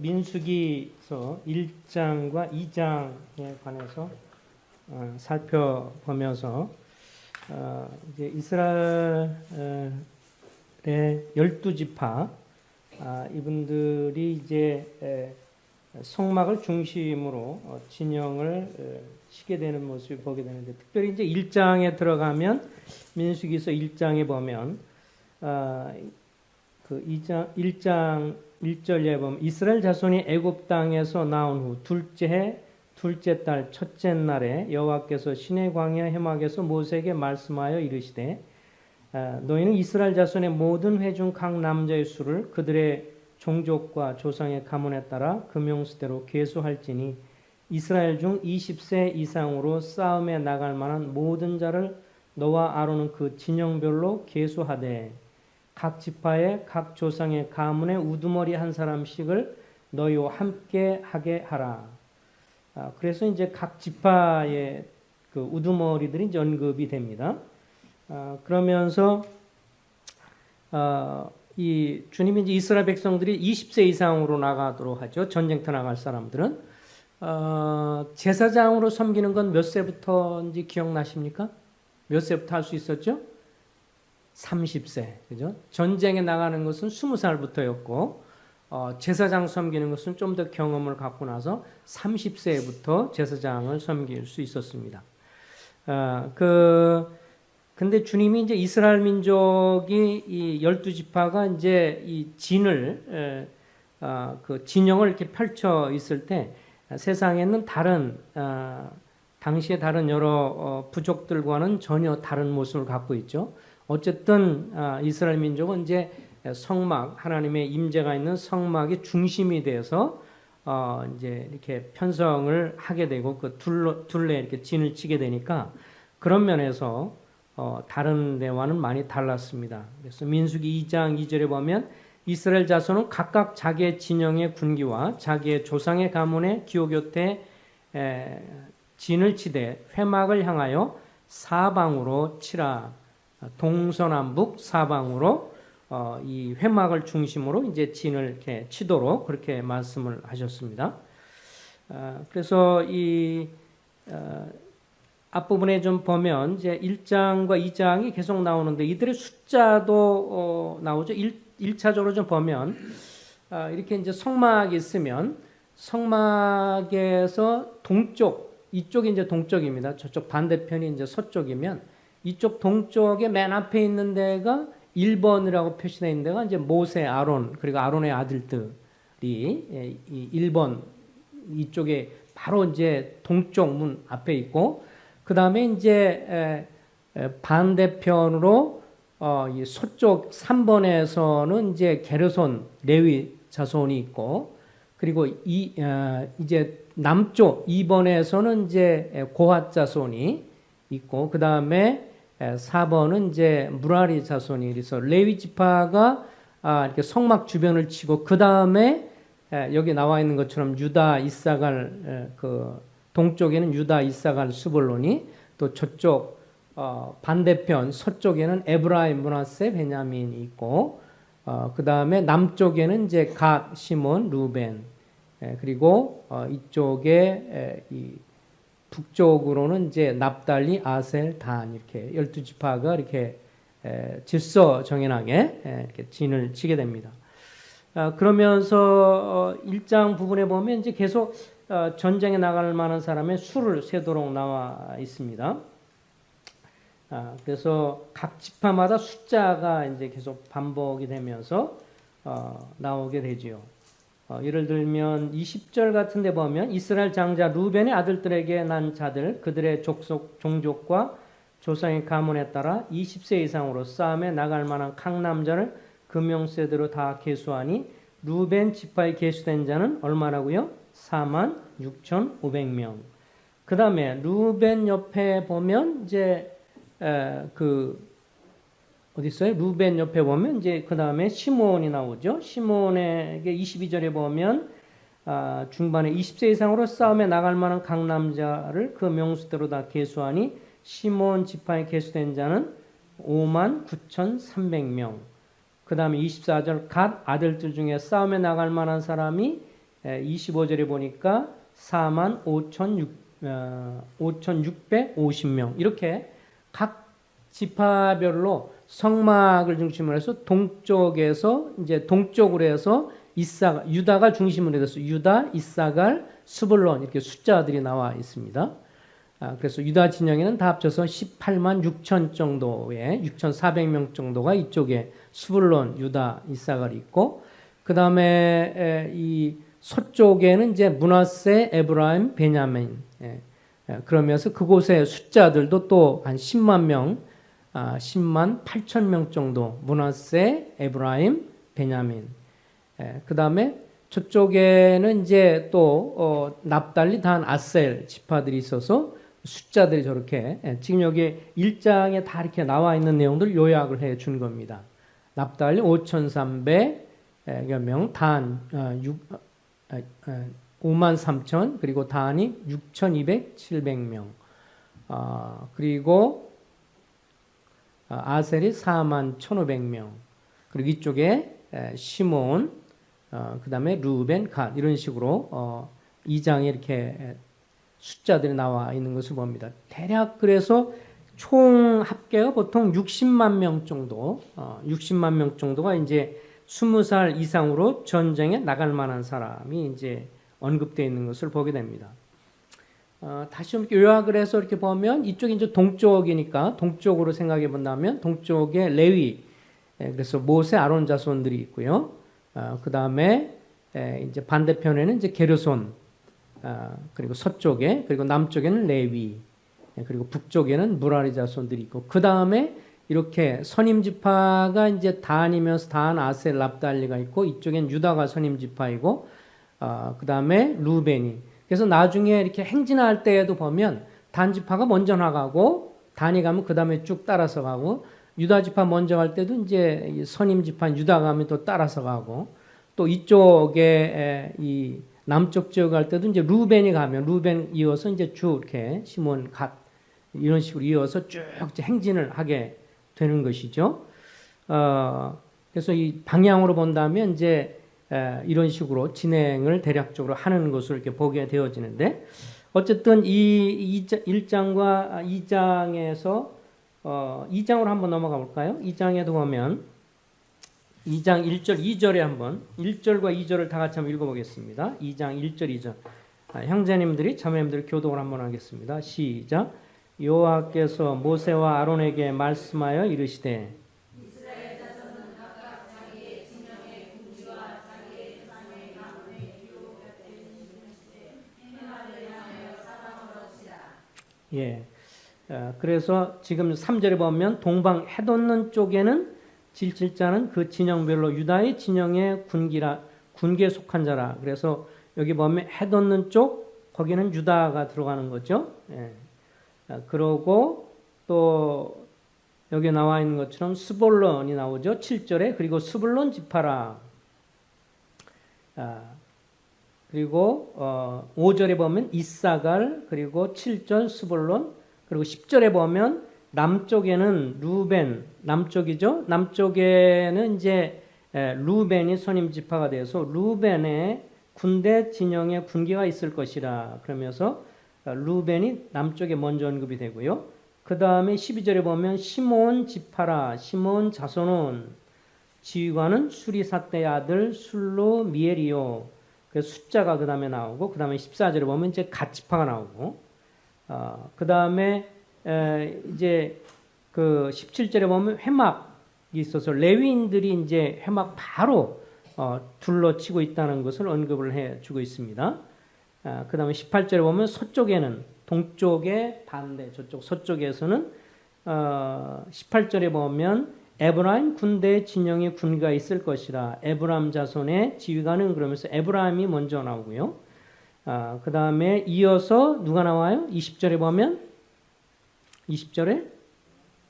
민수기서 1장과 2장에 관해서 살펴보면서 이제 이스라엘의 12지파 이분들이 이제 성막을 중심으로 진영을 치게 되는 모습을 보게 되는데, 특별히 이제 1장에 들어가면 민수기서 1장에 보면 그 1장 1절에 보면 이스라엘 자손이 애굽 땅에서 나온 후 둘째 해 둘째 달 첫째 날에 여호와께서 시내 광야 해막에서 모세에게 말씀하여 이르시되 너희는 이스라엘 자손의 모든 회중 각 남자의 수를 그들의 종족과 조상의 가문에 따라 금용수대로 계수할지니 이스라엘 중 20세 이상으로 싸움에 나갈 만한 모든 자를 너와 아론은 그 진영별로 계수하되 각 지파의 각 조상의 가문의 우두머리 한 사람씩을 너희와 함께 하게 하라. 그래서 이제 각 지파의 그 우두머리들이 언급이 됩니다. 그러면서 이 주님이 이제 이스라엘 백성들이 20세 이상으로 나가도록 하죠. 전쟁터 나갈 사람들은 제사장으로 섬기는 건 몇 세부터인지 기억나십니까? 몇 세부터 할 수 있었죠? 30세, 그죠? 전쟁에 나가는 것은 20살부터였고, 제사장 섬기는 것은 좀 더 경험을 갖고 나서 30세부터 제사장을 섬길 수 있었습니다. 근데 주님이 이제 이스라엘 민족이 이 12지파가 이제 이 진을, 그 진영을 이렇게 펼쳐 있을 때 세상에는 다른, 당시에 다른 여러 부족들과는 전혀 다른 모습을 갖고 있죠. 어쨌든 이스라엘 민족은 이제 성막, 하나님의 임재가 있는 성막의 중심이 돼서 이제 이렇게 편성을 하게 되고 그 둘레 이렇게 진을 치게 되니까 그런 면에서 다른 데와는 많이 달랐습니다. 그래서 민수기 2장 2절에 보면 이스라엘 자손은 각각 자기의 진영의 군기와 자기의 조상의 가문의 기호 곁에 진을 치되 회막을 향하여 사방으로 치라. 동서남북 사방으로 이 회막을 중심으로 이제 진을 이렇게 치도록 그렇게 말씀을 하셨습니다. 그래서 이 앞부분에 좀 보면 이제 1장과 2장이 계속 나오는데 이들의 숫자도 나오죠. 1차적으로 좀 보면 이렇게 이제 성막이 있으면 성막에서 동쪽, 이쪽이 이제 동쪽입니다. 저쪽 반대편이 이제 서쪽이면 이쪽 동쪽에 맨 앞에 있는 데가 1번이라고 표시되어 있는 데가 이제 모세, 아론, 그리고 아론의 아들들이 이 1번 이쪽에 바로 이제 동쪽 문 앞에 있고, 그 다음에 이제 반대편으로 이 서쪽 3번에서는 이제 게르손, 레위 자손이 있고, 그리고 이제 남쪽 2번에서는 이제 고핫 자손이 있고, 그 다음에 4번은 이제 무라리 자손이, 그래서 레위 지파가 이렇게 성막 주변을 치고, 그 다음에 여기 나와 있는 것처럼 유다, 이사갈, 그 동쪽에는 유다, 이사갈, 스불론이, 또 저쪽 반대편 서쪽에는 에브라임, 므낫세, 베냐민이 있고, 그 다음에 남쪽에는 이제 갓, 시몬, 루벤, 그리고 이쪽에 이 북쪽으로는 이제 납달리, 아셀, 단 이렇게 12지파가 이렇게 질서 정연하게 이렇게 진을 치게 됩니다. 그러면서 1장 부분에 보면 이제 계속 전쟁에 나갈 만한 사람의 수를 세도록 나와 있습니다. 그래서 각 지파마다 숫자가 이제 계속 반복이 되면서 나오게 되지요. 예를 들면 20절 같은 데 보면 이스라엘 장자 루벤의 아들들에게 난 자들 그들의 종족과 조상의 가문에 따라 20세 이상으로 싸움에 나갈 만한 각 남자를 금용세대로 다 계수하니 루벤 지파에 계수된 자는 얼마라고요? 46,500명. 그 다음에 루벤 옆에 보면 이제 어디 있어요? 루벤 옆에 보면 이제 그 다음에 시몬이 나오죠. 시몬에게 22절에 보면 중반에 20세 이상으로 싸움에 나갈 만한 각 남자를 그 명수대로 다 계수하니 시몬 지파에 계수된 자는 59,300명. 그 다음에 24절 갓 아들들 중에 싸움에 나갈 만한 사람이 25절에 보니까 45,650명 이렇게 각 지파별로 성막을 중심으로 해서 동쪽에서 이제 동쪽으로 해서 유다가 중심으로 해서 유다, 이사갈, 스불론 이렇게 숫자들이 나와 있습니다. 그래서 유다 진영에는 다 합쳐서 18만 6천 정도의 6,400명 정도가 이쪽에 스불론, 유다, 이사갈이 있고 그 다음에 이 서쪽에는 이제 므낫세, 에브라임, 베냐민 그러면서 그곳의 숫자들도 또 한 10만 명, 10만 8천 명 정도 므낫세, 에브라임, 베냐민 그 다음에 저쪽에는 이제 또 납달리, 단, 아셀 지파들이 있어서 숫자들이 저렇게 지금 여기 1장에 다 이렇게 나와 있는 내용들을 요약을 해 준 겁니다. 납달리 5,300명, 단 5만 3천, 그리고 단이 6,200, 700명, 그리고 아셀이 4만 1,500명, 그리고 이쪽에 시몬, 그 다음에 루벤, 갓 이런 식으로 2장에 이렇게 숫자들이 나와 있는 것을 봅니다. 대략 그래서 총 합계가 보통 60만 명 정도, 60만 명 정도가 이제 20살 이상으로 전쟁에 나갈 만한 사람이 이제 언급되어 있는 것을 보게 됩니다. 다시 좀 요약을 해서 이렇게 보면 이쪽이 이제 동쪽이니까 동쪽으로 생각해 본다면 동쪽에 레위, 그래서 모세, 아론 자손들이 있고요. 그 다음에 이제 반대편에는 이제 게르손, 그리고 서쪽에, 그리고 남쪽에는 레위, 그리고 북쪽에는 무라리 자손들이 있고, 그 다음에 이렇게 선임 지파가 이제 단이면서 단, 아셀, 납달리가 있고, 이쪽엔 유다가 선임 지파이고, 그 다음에 루벤이. 그래서 나중에 이렇게 행진할 때에도 보면 단 지파가 먼저 나가고, 단이 가면 그 다음에 쭉 따라서 가고, 유다 지파 먼저 갈 때도 이제 선임 지파 유다 가면 또 따라서 가고, 또 이쪽에 이 남쪽 지역 갈 때도 이제 루벤이 가면 루벤 이어서 이제 쭉 이렇게 시몬, 갓 이런 식으로 이어서 쭉 행진을 하게 되는 것이죠. 그래서 이 방향으로 본다면 이제 이런 식으로 진행을 대략적으로 하는 것을 이렇게 보게 되어지는데, 어쨌든 이 1장과 2장에서 2장으로 한번 넘어가 볼까요? 2장에도 보면 2장 1절, 2절에 한번 1절과 2절을 다 같이 한번 읽어보겠습니다. 2장 1절, 2절. 형제님들이 자매님들 교독을 한번 하겠습니다. 시작. 여호와께서 모세와 아론에게 말씀하여 이르시되 예. 그래서 지금 3절에 보면 동방 해돋는 쪽에는 질질자는 그 진영별로 유다의 진영의 군기에 속한 자라. 그래서 여기 보면 해돋는 쪽 거기는 유다가 들어가는 거죠. 예. 그러고 또 여기 나와 있는 것처럼 스불론이 나오죠. 7절에. 그리고 스불론 지파라. 그리고 5절에 보면 이사갈, 그리고 7절 스불론, 그리고 10절에 보면 남쪽에는 루벤, 남쪽이죠. 남쪽에는 이제 루벤이 선임 지파가 돼서 루벤의 군대 진영에 군기가 있을 것이라. 그러면서 루벤이 남쪽에 먼저 언급이 되고요. 그 다음에 12절에 보면 시몬 지파라, 시몬 자손은 지휘관은 수리사떼의 아들 술로 미엘이요. 그래서 숫자가 그 다음에 나오고, 그 다음에 14절에 보면 이제 갓 지파가 나오고, 그 다음에 이제 그 17절에 보면 회막이 있어서 레위인들이 이제 회막 바로 둘러치고 있다는 것을 언급을 해주고 있습니다. 그 다음에 18절에 보면 서쪽에는 동쪽의 반대, 저쪽 서쪽에서는 18절에 보면 에브라임 군대 진영의 군가 있을 것이라. 에브라임 자손의 지휘관은 그러면서 에브라임이 먼저 나오고요. 그 다음에 이어서 누가 나와요? 20절에 보면 20절에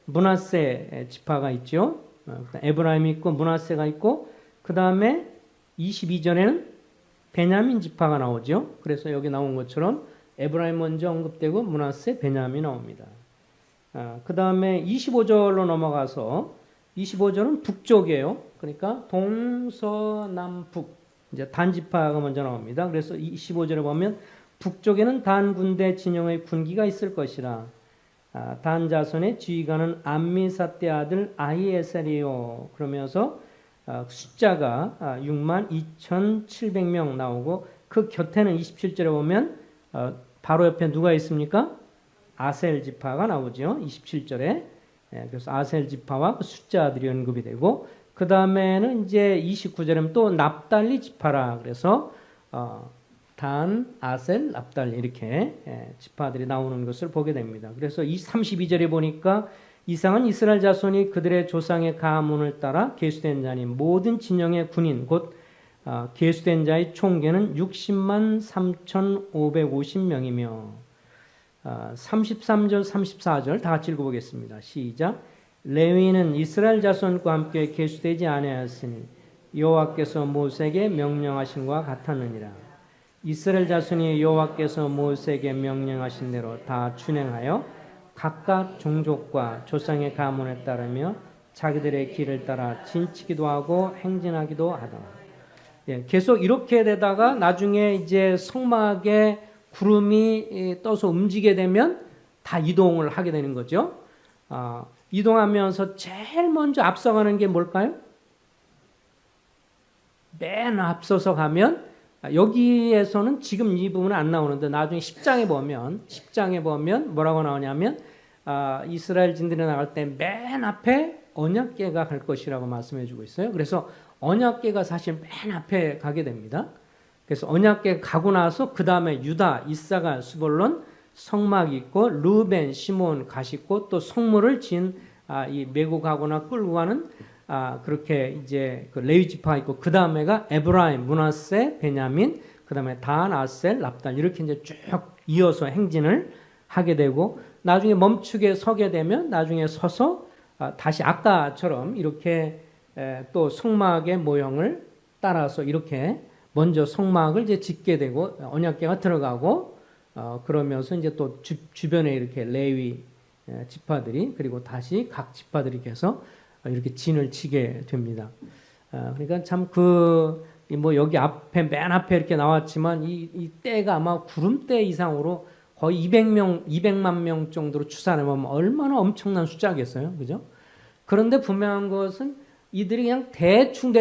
므낫세 지파가 있죠. 에브라임이 있고 므낫세가 있고, 그 다음에 22절에는 베냐민 지파가 나오죠. 그래서 여기 나온 것처럼 에브라임 먼저 언급되고 므낫세, 베냐민이 나옵니다. 그 다음에 25절로 넘어가서 25절은 북쪽이에요. 그러니까 동서남북 이제 단 지파가 먼저 나옵니다. 그래서 25절에 보면 북쪽에는 단 군대 진영의 군기가 있을 것이라. 단 자손의 지휘관은 암미사대 아들 아히에셀이요. 그러면서 숫자가 62,700명 나오고 그 곁에는 27절에 보면 바로 옆에 누가 있습니까? 아셀 지파가 나오죠. 27절에. 그래서 아셀 지파와 그 숫자들이 언급이 되고 그 다음에는 이제 29절에는 또 납달리 지파라. 그래서 단, 아셀, 납달리 이렇게 지파들이 나오는 것을 보게 됩니다. 그래서 32절에 보니까 이상은 이스라엘 자손이 그들의 조상의 가문을 따라 계수된 자니 모든 진영의 군인 곧 계수된 자의 총계는 60만 3,550명이며 33절 34절 다 같이 읽어보겠습니다. 시작. 레위는 이스라엘 자손과 함께 계수되지 아니하였으니 여호와께서 모세에게 명령하신 것과 같았느니라. 이스라엘 자손이 여호와께서 모세에게 명령하신 대로 다 준행하여 각각 종족과 조상의 가문에 따르며 자기들의 길을 따라 진치기도 하고 행진하기도 하더라. 계속 이렇게 되다가 나중에 이제 성막에 구름이 떠서 움직이게 되면 다 이동을 하게 되는 거죠. 이동하면서 제일 먼저 앞서가는 게 뭘까요? 맨 앞서서 가면 여기에서는 지금 이 부분은 안 나오는데 나중에 10장에 보면 뭐라고 나오냐면 이스라엘 진들이 나갈 때 맨 앞에 언약궤가 갈 것이라고 말씀해 주고 있어요. 그래서 언약궤가 사실 맨 앞에 가게 됩니다. 그래서 언약궤 가고 나서 그 다음에 유다, 이사갈, 스볼론 성막이 있고 르벤, 시몬, 갓이 있고 또 성물을 이 메고 가거나 끌고 가는 그렇게 이제 그 레위 지파가 있고 그 다음에가 에브라임, 므낫세, 베냐민, 그 다음에 단, 아셀, 납달 이렇게 이제 쭉 이어서 행진을 하게 되고 나중에 멈추게 서게 되면 나중에 서서 다시 아까처럼 이렇게 또 성막의 모형을 따라서 이렇게 먼저 성막을 이제 짓게 되고 언약궤가 들어가고 그러면서 이제 또 주변에 이렇게 레위 지파들이 그리고 다시 각 지파들이 계속 이렇게 진을 치게 됩니다. 그러니까 참 뭐 여기 앞에 맨 앞에 이렇게 나왔지만 이 때가 아마 구름대 이상으로 거의 200만 명 정도로 추산해 보면 얼마나 엄청난 숫자겠어요, 그죠? 그런데 분명한 것은 이들이 그냥 대충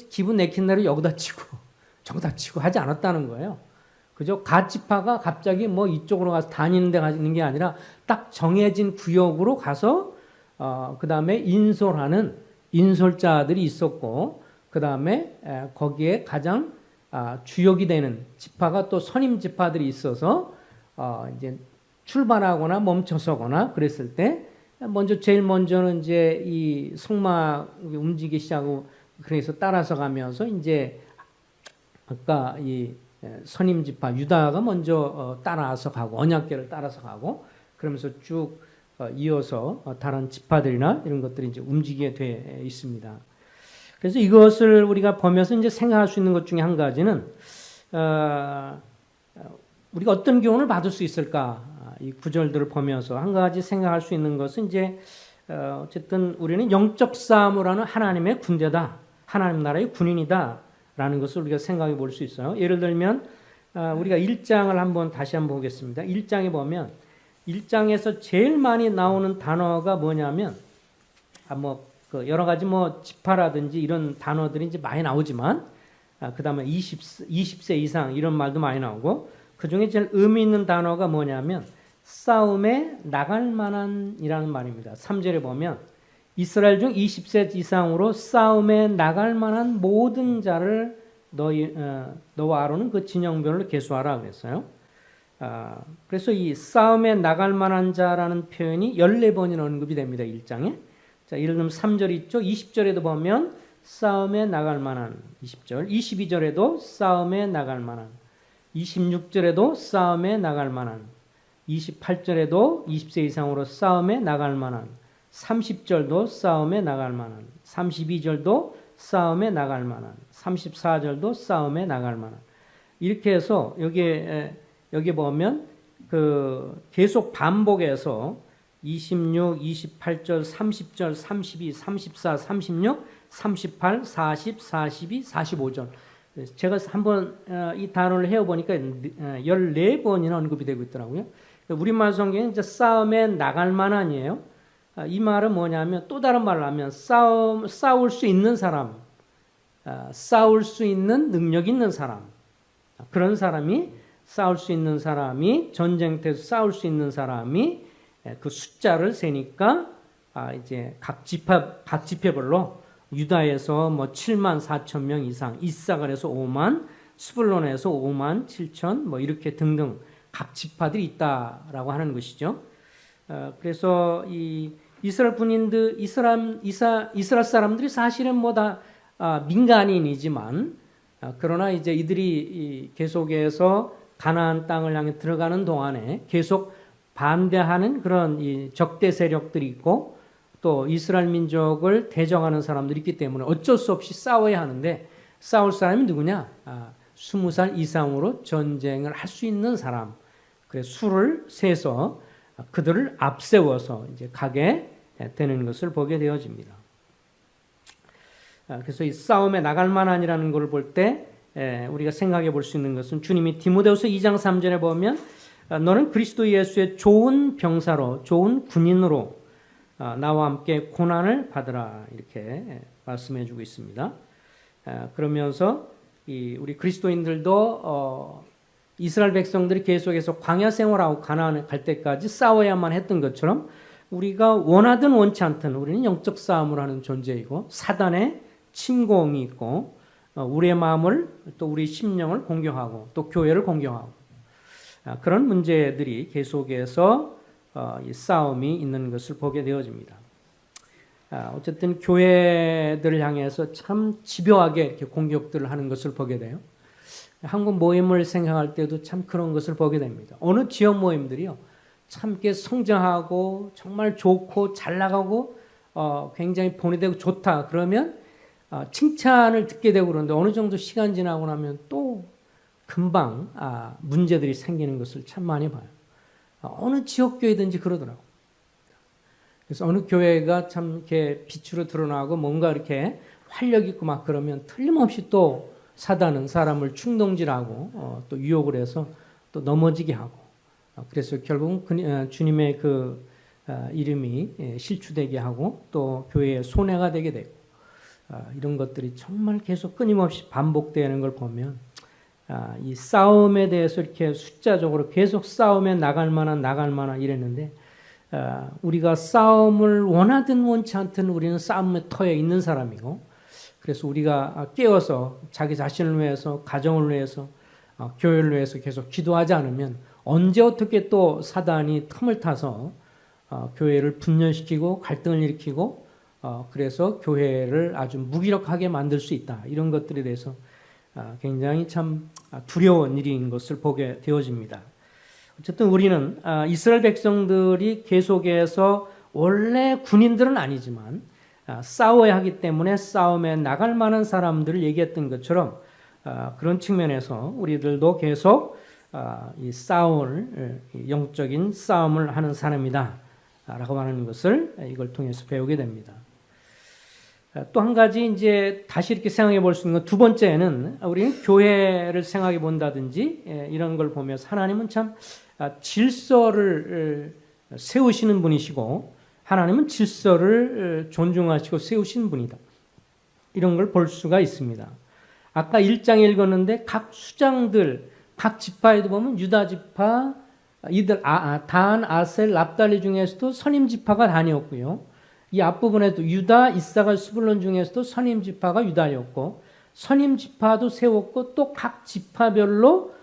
기분 내킨 대로 여기다 치고 저기다 치고 하지 않았다는 거예요. 그죠? 각 지파가 갑자기 뭐 이쪽으로 가서 다니는 데 가는 게 아니라 딱 정해진 구역으로 가서 그 다음에 인솔하는 인솔자들이 있었고 그 다음에 거기에 가장 주역이 되는 지파가 또 선임 지파들이 있어서 이제 출발하거나 멈춰서거나 그랬을 때 제일 먼저는 이제 이 성막이 움직이기 시작하고 그래서 따라서 가면서 이제 아까 이 선임 지파 유다가 먼저 따라서 가고 언약궤를 따라서 가고 그러면서 쭉 이어서 다른 지파들이나 이런 것들이 이제 움직이게 돼 있습니다. 그래서 이것을 우리가 보면서 이제 생각할 수 있는 것 중에 한 가지는 우리가 어떤 교훈을 받을 수 있을까? 이 구절들을 보면서 한 가지 생각할 수 있는 것은 이제 어쨌든 우리는 영적 싸움을 하는 하나님의 군대다, 하나님 나라의 군인이다라는 것을 우리가 생각해 볼 수 있어요. 예를 들면 우리가 1장을 다시 한번 보겠습니다. 1장에 보면 1장에서 제일 많이 나오는 단어가 뭐냐면 여러 가지 지파라든지 이런 단어들이 이제 많이 나오지만 그 다음에 20세 이상 이런 말도 많이 나오고 그 중에 제일 의미 있는 단어가 뭐냐면 싸움에 나갈 만한 이라는 말입니다. 3절에 보면 이스라엘 중 20세 이상으로 싸움에 나갈 만한 모든 자를 너와 아론은 그 진영별로 계수하라 그랬어요. 그래서 이 싸움에 나갈 만한 자라는 표현이 14번이나 언급이 됩니다. 1장에. 자, 예를 들면 3절 있죠. 20절에도 보면 싸움에 나갈 만한 20절, 22절에도 싸움에 나갈 만한 26절에도 싸움에 나갈 만한 28절에도 20세 이상으로 싸움에 나갈 만한 30절도 싸움에 나갈 만한 32절도 싸움에 나갈 만한 34절도 싸움에 나갈 만한 이렇게 해서 여기 보면 계속 반복해서 26, 28절, 30절, 32, 34, 36, 38, 40, 42, 45절 제가 한번 이 단어를 해보니까 14번이나 언급이 되고 있더라고요. 우리말 성경에 이제 싸움에 나갈 만한이에요. 이 말은 뭐냐면 또 다른 말로 하면 싸울 수 있는 사람, 싸울 수 있는 능력 있는 사람, 그런 사람이 싸울 수 있는 사람이 전쟁터에서 싸울 수 있는 사람이 그 숫자를 세니까 이제 각 지파별로 유다에서 뭐 7만 4천 명 이상, 이사갈에서 5만, 스불론에서 5만 7천 뭐 이렇게 등등 각 지파들이 있다라고 하는 것이죠. 그래서 이 이스라엘 군인들, 이스라엘 사람들이 사실은 뭐 다 민간인이지만 그러나 이제 이들이 계속해서 가나안 땅을 향해 들어가는 동안에 계속 반대하는 그런 이 적대 세력들이 있고 또 이스라엘 민족을 대적하는 사람들이 있기 때문에 어쩔 수 없이 싸워야 하는데 싸울 사람이 누구냐? 20살 이상으로 전쟁을 할 수 있는 사람. 그래서 수를 세서 그들을 앞세워서 이제 가게 되는 것을 보게 되어집니다. 그래서 이 싸움에 나갈 만한이라는 것을 볼 때 우리가 생각해 볼 수 있는 것은 주님이 디모데후서 2장 3절에 보면 너는 그리스도 예수의 좋은 병사로 좋은 군인으로 나와 함께 고난을 받으라 이렇게 말씀해 주고 있습니다. 그러면서 우리 그리스도인들도 이스라엘 백성들이 계속해서 광야 생활하고 가나안에 갈 때까지 싸워야만 했던 것처럼 우리가 원하든 원치 않든 우리는 영적 싸움을 하는 존재이고 사단의 침공이 있고 우리의 마음을 또 우리 심령을 공격하고 또 교회를 공격하고 그런 문제들이 계속해서 이 싸움이 있는 것을 보게 되어집니다. 어쨌든 교회들을 향해서 참 집요하게 이렇게 공격들을 하는 것을 보게 돼요. 한국 모임을 생각할 때도 참 그런 것을 보게 됩니다. 어느 지역 모임들이요, 참 이렇게 성장하고 정말 좋고 잘 나가고 굉장히 본이 되고 좋다 그러면 칭찬을 듣게 되고 그러는데 어느 정도 시간 지나고 나면 또 금방 문제들이 생기는 것을 참 많이 봐요. 어느 지역 교회든지 그러더라고. 그래서 어느 교회가 참 이렇게 빛으로 드러나고 뭔가 이렇게 활력 있고 막 그러면 틀림없이 또 사단은 사람을 충동질하고 또 유혹을 해서 또 넘어지게 하고 그래서 결국은 주님의 그 이름이 실추되게 하고 또 교회의 손해가 되게 되고 이런 것들이 정말 계속 끊임없이 반복되는 걸 보면 이 싸움에 대해서 이렇게 숫자적으로 계속 싸움에 나갈 만한 이랬는데 우리가 싸움을 원하든 원치 않든 우리는 싸움의 터에 있는 사람이고 그래서 우리가 깨어서 자기 자신을 위해서 가정을 위해서 교회를 위해서 계속 기도하지 않으면 언제 어떻게 또 사단이 틈을 타서 교회를 분열시키고 갈등을 일으키고 그래서 교회를 아주 무기력하게 만들 수 있다. 이런 것들에 대해서 굉장히 참 두려운 일인 것을 보게 되어집니다. 어쨌든 우리는 이스라엘 백성들이 계속해서 원래 군인들은 아니지만 싸워야 하기 때문에 싸움에 나갈 만한 사람들을 얘기했던 것처럼 그런 측면에서 우리들도 계속 이 싸움을 영적인 싸움을 하는 사람이다 라고 하는 것을 이걸 통해서 배우게 됩니다. 또 한 가지 이제 다시 이렇게 생각해 볼 수 있는 건 두 번째는 우리는 교회를 생각해 본다든지 이런 걸 보면서 하나님은 참 질서를 세우시는 분이시고 하나님은 질서를 존중하시고 세우시는 분이다. 이런 걸 볼 수가 있습니다. 아까 1장에 읽었는데 각 수장들, 각 지파에도 보면 유다 지파, 이들 단, 아셀, 납달리 중에서도 선임 지파가 단이었고요. 이 앞부분에도 유다, 이사갈, 스불론 중에서도 선임 지파가 유다였고 선임 지파도 세웠고 또 각 지파별로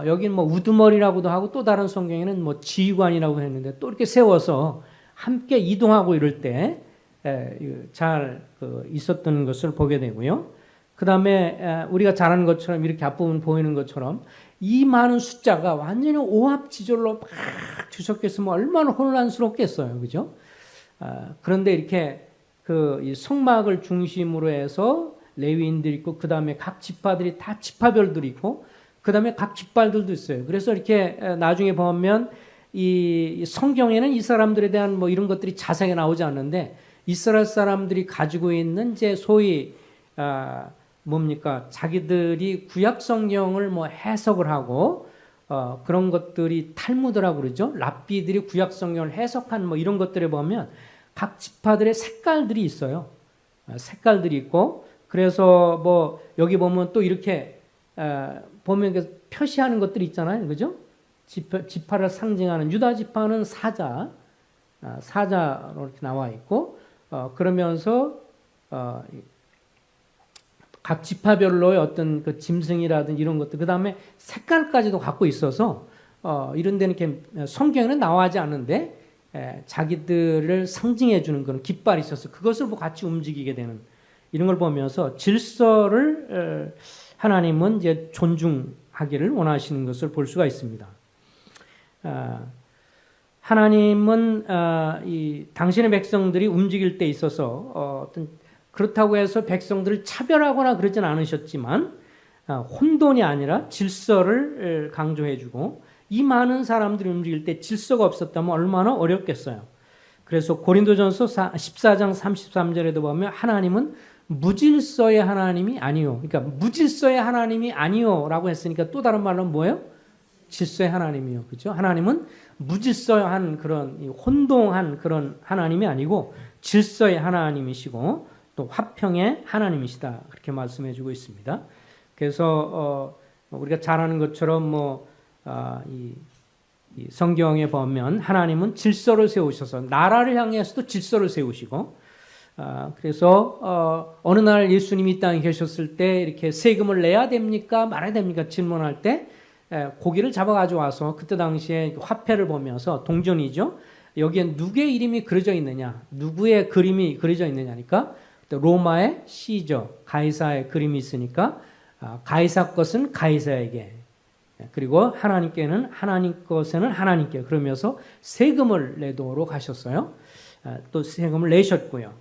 여기는 뭐 우두머리라고도 하고 또 다른 성경에는 뭐 지휘관이라고 했는데 또 이렇게 세워서 함께 이동하고 이럴 때 잘 있었던 것을 보게 되고요. 그 다음에 우리가 잘 아는 것처럼 이렇게 앞부분 보이는 것처럼 이 많은 숫자가 완전히 오합지졸로 막 뒤섞였으면 얼마나 혼란스럽겠어요. 그죠? 그런데 이렇게 이 성막을 중심으로 해서 레위인들이 있고 그 다음에 각 지파들이 다 지파별들이 있고 그 다음에 각 깃발들도 있어요. 그래서 이렇게 나중에 보면 이 성경에는 이 사람들에 대한 뭐 이런 것들이 자세하게 나오지 않는데 이스라엘 사람들이 가지고 있는 이제 소위 뭡니까? 자기들이 구약 성경을 뭐 해석을 하고 그런 것들이 탈무드라고 그러죠. 랍비들이 구약 성경을 해석한 뭐 이런 것들에 보면 각 지파들의 색깔들이 있어요. 색깔들이 있고 그래서 뭐 여기 보면 또 이렇게 보면 표시하는 것들이 있잖아요. 그죠? 지파를 상징하는 유다 지파는 사자로 이렇게 나와 있고 그러면서 각 지파별로의 어떤 그 짐승이라든지 이런 것들, 그 다음에 색깔까지도 갖고 있어서 이런 데는 이렇게 성경에는 나와지 않는데 자기들을 상징해 주는 그런 깃발이 있어서 그것을 뭐 같이 움직이게 되는 이런 걸 보면서 질서를 하나님은 이제 존중하기를 원하시는 것을 볼 수가 있습니다. 하나님은 이 당신의 백성들이 움직일 때 있어서 어떤 그렇다고 해서 백성들을 차별하거나 그러진 않으셨지만 혼돈이 아니라 질서를 강조해주고 이 많은 사람들이 움직일 때 질서가 없었다면 얼마나 어렵겠어요. 그래서 고린도전서 14장 33절에도 보면 하나님은 무질서의 하나님이 아니요. 그러니까 무질서의 하나님이 아니요라고 했으니까 또 다른 말로 뭐예요? 질서의 하나님이요. 그렇죠? 하나님은 무질서한 그런 혼동한 그런 하나님이 아니고 질서의 하나님이시고 또 화평의 하나님이시다. 그렇게 말씀해 주고 있습니다. 그래서 우리가 잘 아는 것처럼 이 성경에 보면 하나님은 질서를 세우셔서 나라를 향해서도 질서를 세우시고 그래서 어느 날 예수님이 이 땅에 계셨을 때 이렇게 세금을 내야 됩니까? 말아야 됩니까? 질문할 때 고기를 잡아 가져와서 그때 당시에 화폐를 보면서 동전이죠. 여기에 누구의 이름이 그려져 있느냐? 누구의 그림이 그려져 있느냐니까 로마의 시저 가이사의 그림이 있으니까 가이사 것은 가이사에게 그리고 하나님께는 하나님 것에는 하나님께 그러면서 세금을 내도록 하셨어요. 또 세금을 내셨고요.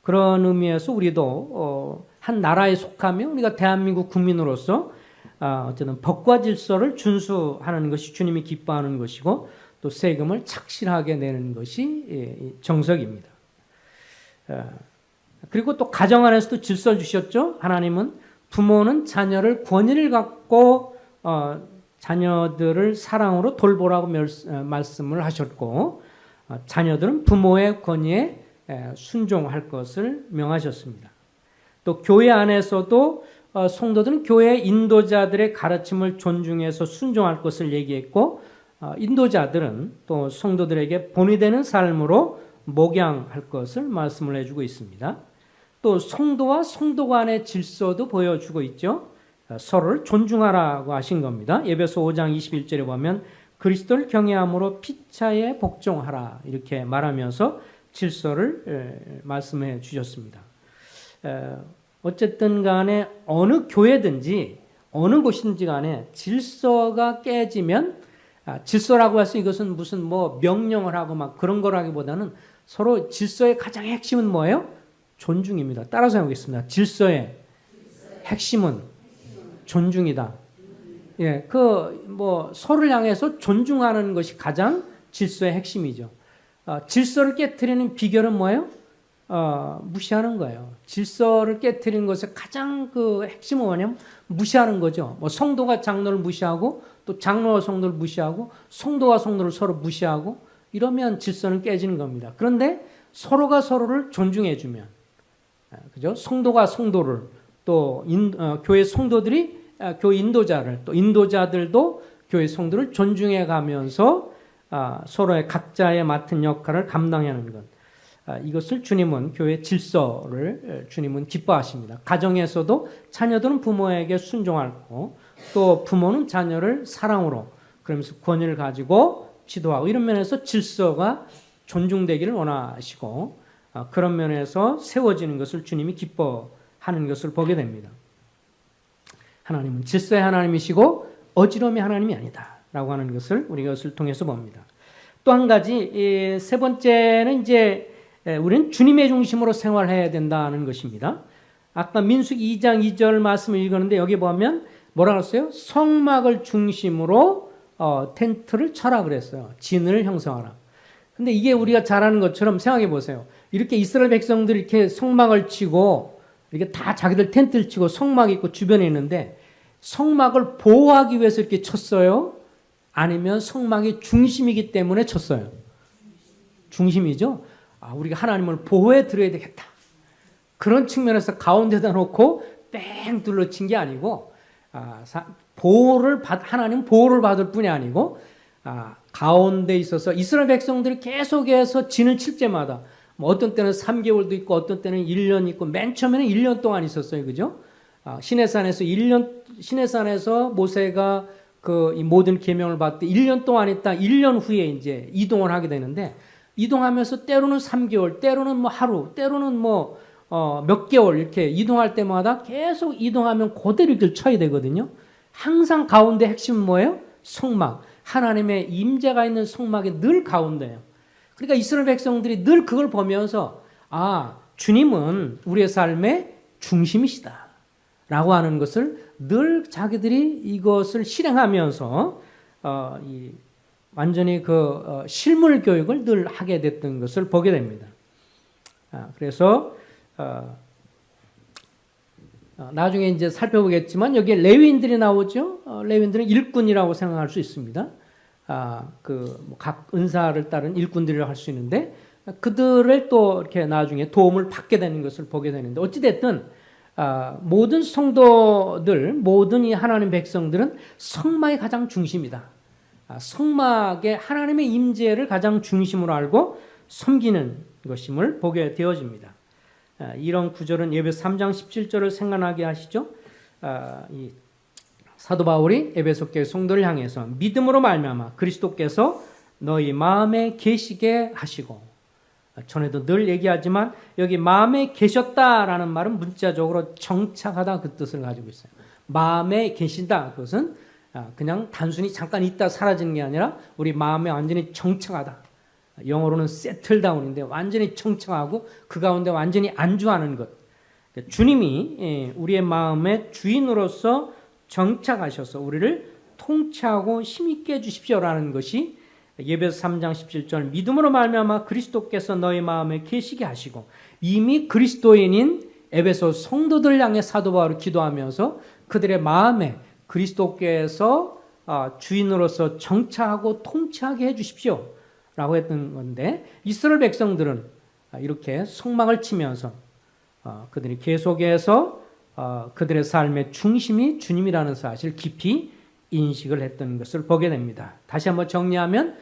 그런 의미에서 우리도 한 나라에 속하면 우리가 대한민국 국민으로서 어쨌든 법과 질서를 준수하는 것이 주님이 기뻐하는 것이고 또 세금을 착실하게 내는 것이 정석입니다. 그리고 또 가정 안에서도 질서를 주셨죠. 하나님은 부모는 자녀를 권위를 갖고 자녀들을 사랑으로 돌보라고 말씀을 하셨고 자녀들은 부모의 권위에 순종할 것을 명하셨습니다. 또 교회 안에서도 성도들은 교회 인도자들의 가르침을 존중해서 순종할 것을 얘기했고 인도자들은 또 성도들에게 본이 되는 삶으로 목양할 것을 말씀을 해주고 있습니다. 또 성도와 성도 간의 질서도 보여주고 있죠. 서로를 존중하라고 하신 겁니다. 에베소 5장 21절에 보면 그리스도를 경외함으로 피차에 복종하라 이렇게 말하면서 질서를 말씀해 주셨습니다. 어쨌든 간에 어느 교회든지 어느 곳인지 간에 질서가 깨지면 질서라고 해서 이것은 무슨 뭐 명령을 하고 막 그런 거라기보다는 서로 질서의 가장 핵심은 뭐예요? 존중입니다. 따라서 해보겠습니다. 질서의 핵심은 존중이다. 예, 서로를 향해서 존중하는 것이 가장 질서의 핵심이죠. 질서를 깨트리는 비결은 뭐예요? 무시하는 거예요. 질서를 깨트리는 것의 가장 그 핵심은 뭐냐면 무시하는 거죠. 뭐 성도가 장로를 무시하고 또 장로가 성도를 무시하고 성도가 성도를 서로 무시하고 이러면 질서는 깨지는 겁니다. 그런데 서로가 서로를 존중해주면 그죠? 성도가 성도를 또 교회 성도들이 교회 인도자를 또 인도자들도 교회 성도를 존중해 가면서 서로의 각자의 맡은 역할을 감당하는 것. 이것을 주님은 교회 질서를 주님은 기뻐하십니다. 가정에서도 자녀들은 부모에게 순종하고 또 부모는 자녀를 사랑으로 그러면서 권위를 가지고 지도하고 이런 면에서 질서가 존중되기를 원하시고 그런 면에서 세워지는 것을 주님이 기뻐하는 것을 보게 됩니다. 하나님은 질서의 하나님이시고 어지러움의 하나님이 아니다 라고 하는 것을 우리가 이것을 통해서 봅니다. 또 한 가지 세 번째는 이제 우리는 주님의 중심으로 생활해야 된다는 것입니다. 아까 민수기 2장 2절 말씀을 읽었는데 여기 보면 뭐라고 했어요? 성막을 중심으로 텐트를 쳐라 그랬어요. 진을 형성하라. 근데 이게 우리가 잘 아는 것처럼 생각해 보세요. 이렇게 이스라엘 백성들이 이렇게 성막을 치고 이렇게 다 자기들 텐트를 치고 성막 있고 주변에 있는데 성막을 보호하기 위해서 이렇게 쳤어요? 아니면 성막이 중심이기 때문에 쳤어요? 중심이죠? 우리가 하나님을 보호해 드려야 되겠다. 그런 측면에서 가운데다 놓고 뺑 둘러친 게 아니고 하나님 보호를 받을 뿐이 아니고 가운데 있어서 이스라엘 백성들이 계속해서 진을 칠 때마다 뭐 어떤 때는 3개월도 있고 어떤 때는 1년 있고 맨 처음에는 1년 동안 있었어요. 그죠? 시내산에서 모세가 이 모든 계명을 받을 때 1년 동안 있다 1년 후에 이제 이동을 하게 되는데 이동하면서 때로는 3개월, 때로는 뭐 하루, 때로는 뭐 몇 개월 이렇게 이동할 때마다 계속 이동하면 그대로 길 쳐야 되거든요. 항상 가운데 핵심은 뭐예요? 성막. 하나님의 임재가 있는 성막의 늘 가운데예요. 그러니까 이스라엘 백성들이 늘 그걸 보면서 주님은 우리의 삶의 중심이시다 라고 하는 것을 늘 자기들이 이것을 실행하면서 완전히 실물 교육을 늘 하게 됐던 것을 보게 됩니다. 그래서 나중에 이제 살펴보겠지만 여기에 레위인들이 나오죠. 레위인들은 일꾼이라고 생각할 수 있습니다. 각 은사를 따른 일꾼들이라고 할 수 있는데 그들을 또 이렇게 나중에 도움을 받게 되는 것을 보게 되는데 어찌됐든 모든 성도들, 모든 이 하나님 백성들은 성막이 가장 중심이다. 성막에 하나님의 임재를 가장 중심으로 알고 섬기는 것임을 보게 되어집니다. 이런 구절은 에베소 3장 17절을 생각나게 하시죠. 이 사도 바울이 에베소 교회 성도를 향해서 믿음으로 말미암아 그리스도께서 너희 마음에 계시게 하시고, 전에도 늘 얘기하지만 여기 마음에 계셨다라는 말은 문자적으로 정착하다 그 뜻을 가지고 있어요. 마음에 계신다, 그것은 그냥 단순히 잠깐 있다 사라지는 게 아니라 우리 마음에 완전히 정착하다. 영어로는 세틀다운인데 완전히 정착하고 그 가운데 완전히 안주하는 것. 주님이 우리의 마음의 주인으로서 정착하셔서 우리를 통치하고 힘있게 해주십시오라는 것이 예배서 3장 17절 믿음으로 말미암아 그리스도께서 너희 마음에 계시게 하시고, 이미 그리스도인인 에베소 성도들 향해 사도 바울이 기도하면서 그들의 마음에 그리스도께서 주인으로서 정착하고 통치하게 해주십시오 라고 했던 건데, 이스라엘 백성들은 이렇게 성막을 치면서 그들이 계속해서 그들의 삶의 중심이 주님이라는 사실을 깊이 인식을 했던 것을 보게 됩니다. 다시 한번 정리하면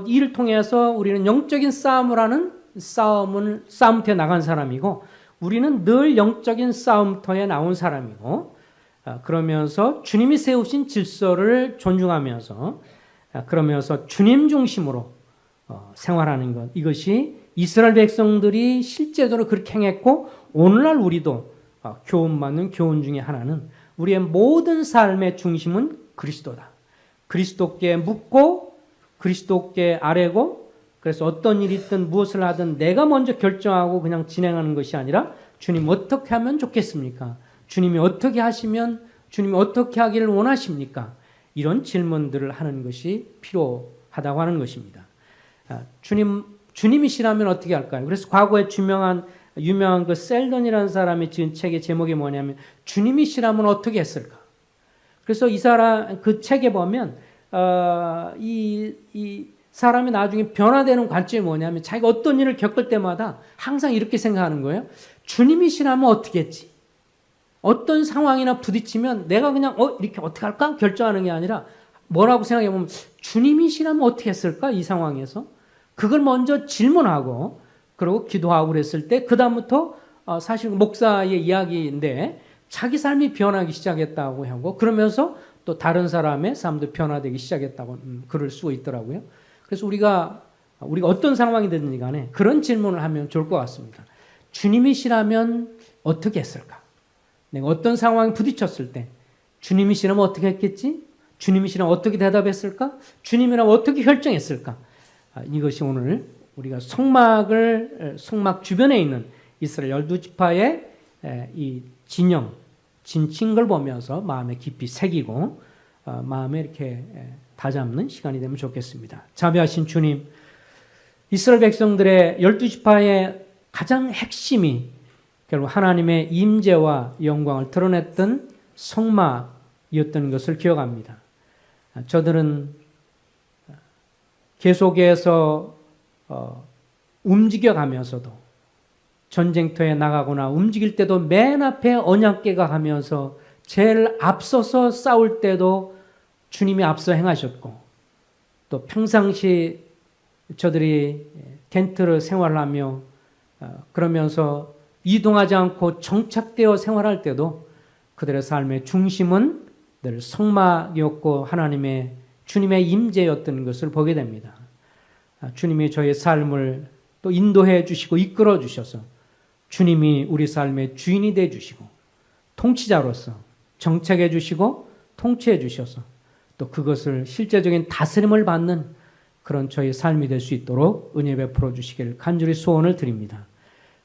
이를 통해서 우리는 영적인 싸움을 하는 싸움터에 나간 사람이고, 우리는 늘 영적인 싸움터에 나온 사람이고, 그러면서 주님이 세우신 질서를 존중하면서 그러면서 주님 중심으로 생활하는 것, 이것이 이스라엘 백성들이 실제적으로 그렇게 행했고 오늘날 우리도 교훈받는 교훈 중에 하나는 우리의 모든 삶의 중심은 그리스도다. 그리스도께 묻고 그리스도께 아뢰고, 그래서 어떤 일이 있든 무엇을 하든 내가 먼저 결정하고 그냥 진행하는 것이 아니라 주님 어떻게 하면 좋겠습니까? 주님이 어떻게 하시면 주님이 어떻게 하기를 원하십니까? 이런 질문들을 하는 것이 필요하다고 하는 것입니다. 주님이시라면 어떻게 할까요? 그래서 과거에 유명한 그 셀던이라는 사람이 지은 책의 제목이 뭐냐면 주님이시라면 어떻게 했을까? 그래서 그 책에 보면 이 사람이 나중에 변화되는 관점이 뭐냐면 자기가 어떤 일을 겪을 때마다 항상 이렇게 생각하는 거예요. 주님이시라면 어떻게 했지? 어떤 상황이나 부딪히면 내가 그냥 이렇게 어떻게 할까? 결정하는 게 아니라 뭐라고 생각해 보면 주님이시라면 어떻게 했을까? 이 상황에서. 그걸 먼저 질문하고 그리고 기도하고 그랬을 때 그다음부터 사실 목사의 이야기인데 자기 삶이 변하기 시작했다고 하고, 그러면서 또 다른 사람의 삶도 변화되기 시작했다고 글을 쓰고 있더라고요. 그래서 우리가 어떤 상황이 됐는지 간에 그런 질문을 하면 좋을 것 같습니다. 주님이시라면 어떻게 했을까? 내가 어떤 상황에 부딪혔을 때 주님이시라면 어떻게 했겠지? 주님이시라면 어떻게 대답했을까? 주님이라면 어떻게 결정했을까? 이것이 오늘 우리가 성막 주변에 있는 이스라엘 12지파의 이 진친 걸 보면서 마음에 깊이 새기고 마음에 이렇게 다잡는 시간이 되면 좋겠습니다. 자비하신 주님, 이스라엘 백성들의 12지파의 가장 핵심이 결국 하나님의 임재와 영광을 드러냈던 성막이었던 것을 기억합니다. 저들은 계속해서 움직여가면서도 전쟁터에 나가거나 움직일 때도 맨 앞에 언약궤가 가면서 제일 앞서서 싸울 때도 주님이 앞서 행하셨고, 또 평상시 저들이 텐트를 생활하며 그러면서 이동하지 않고 정착되어 생활할 때도 그들의 삶의 중심은 늘 성막이었고 하나님의 주님의 임재였던 것을 보게 됩니다. 주님이 저의 삶을 또 인도해 주시고 이끌어 주셔서 주님이 우리 삶의 주인이 돼 주시고 통치자로서 정착해 주시고 통치해 주셔서 또 그것을 실제적인 다스림을 받는 그런 저의 삶이 될 수 있도록 은혜 베풀어 주시길 간절히 소원을 드립니다.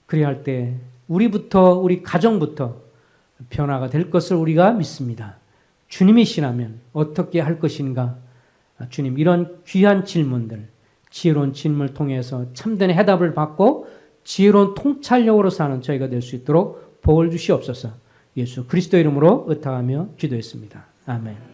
그리할 때 우리부터, 우리 가정부터 변화가 될 것을 우리가 믿습니다. 주님이시라면 어떻게 할 것인가? 주님, 이런 귀한 질문들, 지혜로운 질문을 통해서 참된 해답을 받고 지혜로운 통찰력으로 사는 저희가 될 수 있도록 복을 주시옵소서. 예수 그리스도 이름으로 의탁하며 기도했습니다. 아멘.